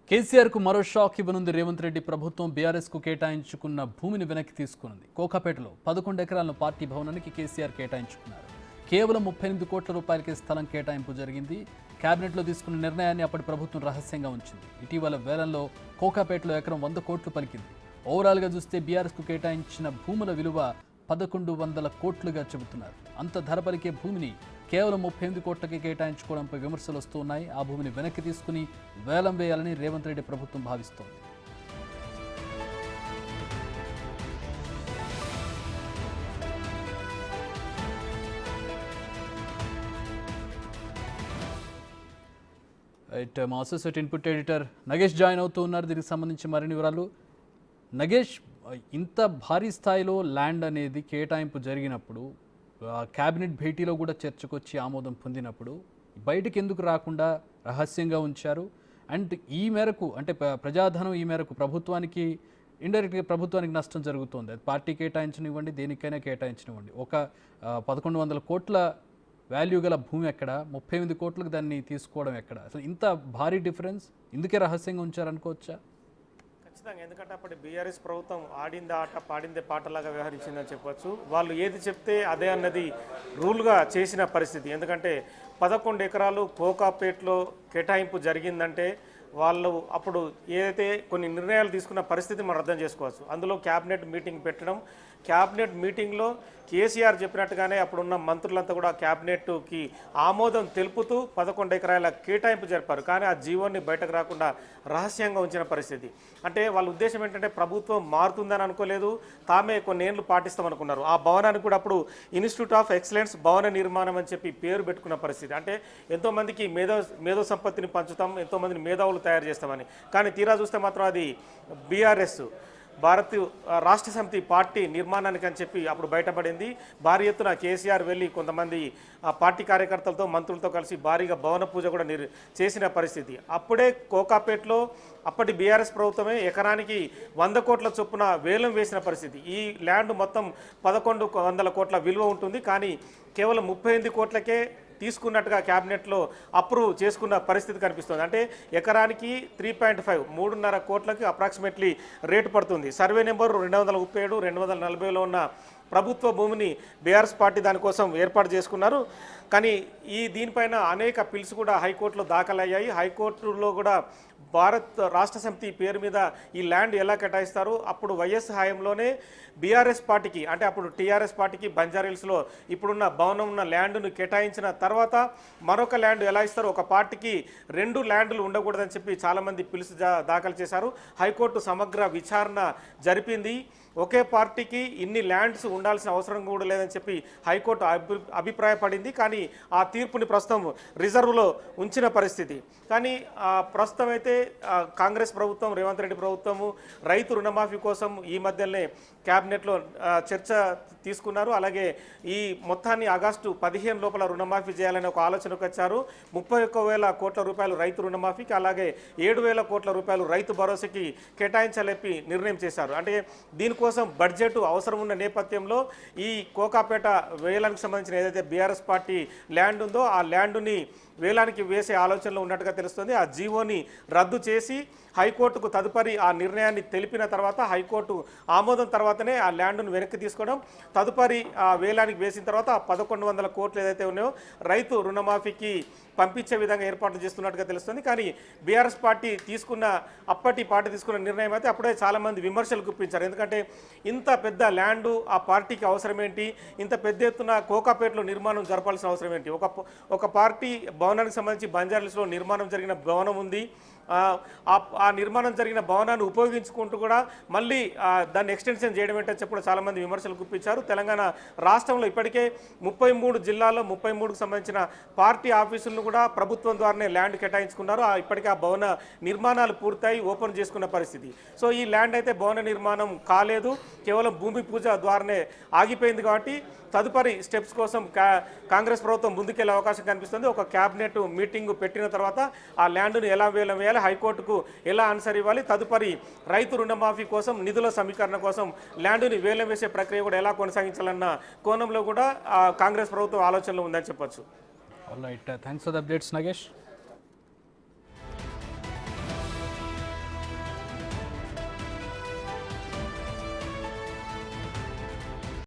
కేసీఆర్ కు మరో షాక్ ఇవ్వనుంది రేవంత్ రెడ్డి ప్రభుత్వం. బీఆర్ఎస్ కు కేటాయించుకున్న భూమిని వెనక్కి తీసుకున్నది. కోకాపేటలో 11 ఎకరాలను పార్టీ భవనానికి కేసీఆర్ కేటాయించుకున్నారు. కేవలం 38 కోట్ల రూపాయలకే స్థలం కేటాయింపు జరిగింది. కేబినెట్లో తీసుకున్న నిర్ణయాన్ని అప్పటి ప్రభుత్వం రహస్యంగా ఉంచింది. ఇటీవల వేలంలో కోకాపేటలో ఎకరం 100 కోట్లు పలికింది. ఓవరాల్గా చూస్తే బీఆర్ఎస్ కు కేటాయించిన భూముల విలువ 1100 కోట్లుగా చెబుతున్నారు. అంత ధర పలికే భూమిని కేవలం 38 కోట్లకి కేటాయించుకోవడంపై విమర్శలు వస్తున్నాయి. ఆ భూమిని వెనక్కి తీసుకుని వేలం వేయాలని రేవంత్ రెడ్డి ప్రభుత్వం భావిస్తోంది. మా associate input editor Nagesh join అవుతూ ఉన్నారు. దీనికి సంబంధించి మరిన్ని వివరాలు. నగేష్, ఇంత భారీ స్థాయిలో ల్యాండ్ అనేది కేటాయింపు జరిగినప్పుడు, క్యాబినెట్ భేటీలో కూడా చర్చకొచ్చి ఆమోదం పొందినప్పుడు బయటకు ఎందుకు రాకుండా రహస్యంగా ఉంచారు? అండ్ ఈ మేరకు అంటే ప్రజాధనం ఈ మేరకు ప్రభుత్వానికి ఇండైరెక్ట్గా ప్రభుత్వానికి నష్టం జరుగుతుంది. అది పార్టీ కేటాయించనివ్వండి, దేనికైనా కేటాయించనివ్వండి. ఒక 1100 కోట్ల వాల్యూ గల భూమి ఎక్కడ, 38 కోట్లకు దాన్ని తీసుకోవడం ఎక్కడ? అసలు ఇంత భారీ డిఫరెన్స్ ఇందుకే రహస్యంగా ఉంచారనుకోవచ్చా? ఖచ్చితంగా, ఎందుకంటే అప్పటి బీఆర్ఎస్ ప్రభుత్వం ఆడిందే ఆట పాడిందే పాటలాగా వ్యవహరించిందని చెప్పొచ్చు. వాళ్ళు ఏది చెప్తే అదే అన్నది రూల్గా చేసిన పరిస్థితి. ఎందుకంటే 11 ఎకరాలు కోకాపేటలో కేటాయింపు జరిగిందంటే వాళ్ళు అప్పుడు ఏదైతే కొన్ని నిర్ణయాలు తీసుకున్న పరిస్థితి మనం అర్థం చేసుకోవచ్చు. అందులో క్యాబినెట్ మీటింగ్ పెట్టడం, క్యాబినెట్ మీటింగ్లో కేసీఆర్ చెప్పినట్టుగానే అప్పుడున్న మంత్రులంతా కూడా క్యాబినెట్కి ఆమోదం తెలుపుతూ 11 ఎకరాల కేటాయింపు జరిపారు. కానీ ఆ జీవోని బయటకు రాకుండా రహస్యంగా ఉంచిన పరిస్థితి. అంటే వాళ్ళ ఉద్దేశం ఏంటంటే ప్రభుత్వం మారుతుందని అనుకోలేదు, తామే కొన్నేళ్లు పాటిస్తామనుకున్నారు. ఆ భవనానికి కూడా అప్పుడు ఇన్స్టిట్యూట్ ఆఫ్ ఎక్సలెన్స్ భవన నిర్మాణం అని చెప్పి పేరు పెట్టుకున్న పరిస్థితి. అంటే ఎంతోమందికి మేధో సంపత్తిని పంచుతాం, ఎంతోమందిని మేధావులు తయారు చేస్తామని. కానీ తీరా చూస్తే మాత్రం అది బీఆర్ఎస్ భారత రాష్ట్ర సమితి పార్టీ నిర్మాణానికి అని చెప్పి అప్పుడు బయటపడింది. భారీ ఎత్తున కేసీఆర్ వెళ్ళి కొంతమంది పార్టీ కార్యకర్తలతో మంత్రులతో కలిసి భారీగా భవన పూజ కూడా చేసిన పరిస్థితి. అప్పుడే కోకాపేటలో అప్పటి బీఆర్ఎస్ ప్రభుత్వమే ఎకరానికి 100 కోట్ల చొప్పున వేలం వేసిన పరిస్థితి. ఈ ల్యాండ్ మొత్తం 1100 కోట్ల విలువ ఉంటుంది. కానీ కేవలం 38 కోట్లకే తీసుకున్నట్టుగా క్యాబినెట్లో అప్రూవ్ చేసుకున్న పరిస్థితి కనిపిస్తుంది. అంటే ఎకరానికి 3.5 కోట్లకి అప్రాక్సిమేట్లీ రేటు పడుతుంది. సర్వే నెంబర్ 237, 240లో ఉన్న ప్రభుత్వ భూమిని బీఆర్ఎస్ పార్టీ దానికోసం ఏర్పాటు చేసుకున్నారు. కానీ దీనిపైన అనేక పిల్స్ కూడా హైకోర్టులో దాఖలయ్యాయి. హైకోర్టులో కూడా భారత్ రాష్ట్ర సమితి పేరు మీద ఈ ల్యాండ్ ఎలా కేటాయిస్తారు, అప్పుడు వైఎస్ హయాంలోనే బీఆర్ఎస్ పార్టీకి అంటే అప్పుడు టీఆర్ఎస్ పార్టీకి బంజారాహిల్స్లో ఇప్పుడున్న భవనం ఉన్న ల్యాండ్ను కేటాయించిన తర్వాత మరొక ల్యాండ్ ఎలా ఇస్తారు, ఒక పార్టీకి 2 ల్యాండ్లు ఉండకూడదని చెప్పి చాలామంది పిల్స్ దాఖలు చేశారు. హైకోర్టు సమగ్ర విచారణ జరిపింది. ఒకే పార్టీకి ఇన్ని ల్యాండ్స్ ఉండాల్సిన అవసరం కూడా లేదని చెప్పి హైకోర్టు అభిప్రాయపడింది. కానీ ఆ తీర్పుని ప్రస్తుతం రిజర్వ్లో ఉంచిన పరిస్థితి. కానీ ప్రస్తుతం అయితే కాంగ్రెస్ ప్రభుత్వం, రేవంత్ రెడ్డి ప్రభుత్వము రైతు రుణమాఫీ కోసం ఈ మధ్యనే క్యాబినెట్లో చర్చ తీసుకున్నారు. అలాగే ఈ మొత్తాన్ని ఆగస్టు 15 లోపల రుణమాఫీ చేయాలని ఒక ఆలోచనకు వచ్చారు. 31,000 కోట్ల రూపాయలు రైతు రుణమాఫీకి, అలాగే 7,000 కోట్ల రూపాయలు రైతు భరోసాకి కేటాయించాలని నిర్ణయం చేశారు. అంటే దీనికోసం బడ్జెట్ అవసరం ఉన్న నేపథ్యంలో ఈ కోకాపేట వేలానికి సంబంధించిన ఏదైతే బీఆర్ఎస్ పార్టీ ల్యాండ్ ఉందో ఆ ల్యాండ్ని వేలానికి వేసే ఆలోచనలో ఉన్నట్టుగా తెలుస్తుంది. ఆ జీవోని రద్దు చేసి హైకోర్టుకు తదుపరి ఆ నిర్ణయాన్ని తెలిపిన తర్వాత హైకోర్టు ఆమోదం తర్వాతనే ఆ ల్యాండ్ను వెనక్కి తీసుకోవడం, తదుపరి ఆ వేలానికి వేసిన తర్వాత 1100 కోట్లు ఏదైతే ఉన్నాయో రైతు రుణమాఫీకి పంపించే విధంగా ఏర్పాట్లు చేస్తున్నట్టుగా తెలుస్తుంది. కానీ బీఆర్ఎస్ పార్టీ తీసుకున్న నిర్ణయం అయితే అప్పుడే చాలామంది విమర్శలు గుప్పించారు. ఎందుకంటే ఇంత పెద్ద ల్యాండు ఆ పార్టీకి అవసరం ఏంటి, ఇంత పెద్ద ఎత్తున కోకాపేటలో నిర్మాణం జరపాల్సిన అవసరం ఏంటి? ఒక పార్టీ భవనానికి సంబంధించి బంజారాహిల్స్లో నిర్మాణం జరిగిన భవనం ఉంది. ఆ నిర్మాణం జరిగిన భవనాన్ని ఉపయోగించుకుంటూ కూడా మళ్ళీ దాన్ని ఎక్స్టెన్షన్ చేయడం ఏంటని చెప్పి చాలామంది విమర్శలు గుప్పించారు. తెలంగాణ రాష్ట్రంలో ఇప్పటికే 33 జిల్లాల్లో 33కు సంబంధించిన పార్టీ ఆఫీసులను కూడా ప్రభుత్వం ద్వారానే ల్యాండ్ కేటాయించుకున్నారు. ఇప్పటికే ఆ భవన నిర్మాణాలు పూర్తయి ఓపెన్ చేసుకున్న పరిస్థితి. సో ఈ ల్యాండ్ అయితే భవన నిర్మాణం కాలేదు, కేవలం భూమి పూజ ద్వారానే ఆగిపోయింది. కాబట్టి తదుపరి స్టెప్స్ కోసం కాంగ్రెస్ ప్రభుత్వం ముందుకెళ్లే అవకాశం కనిపిస్తుంది. ఒక క్యాబినెట్ మీటింగ్ పెట్టిన తర్వాత ఆ ల్యాండ్ను ఎలా వేలం వేయాలి, హైకోర్టుకు ఎలా ఆన్సర్ ఇవ్వాలి, తదుపరి రైతు రుణమాఫీ కోసం నిధుల సమీకరణ కోసం ల్యాండ్ని వేలం వేసే ప్రక్రియ కూడా ఎలా కొనసాగించాలన్న కోణంలో కూడా కాంగ్రెస్ ప్రభుత్వం ఆలోచనలో ఉందని చెప్పొచ్చు. All right, thanks for the updates Nagesh.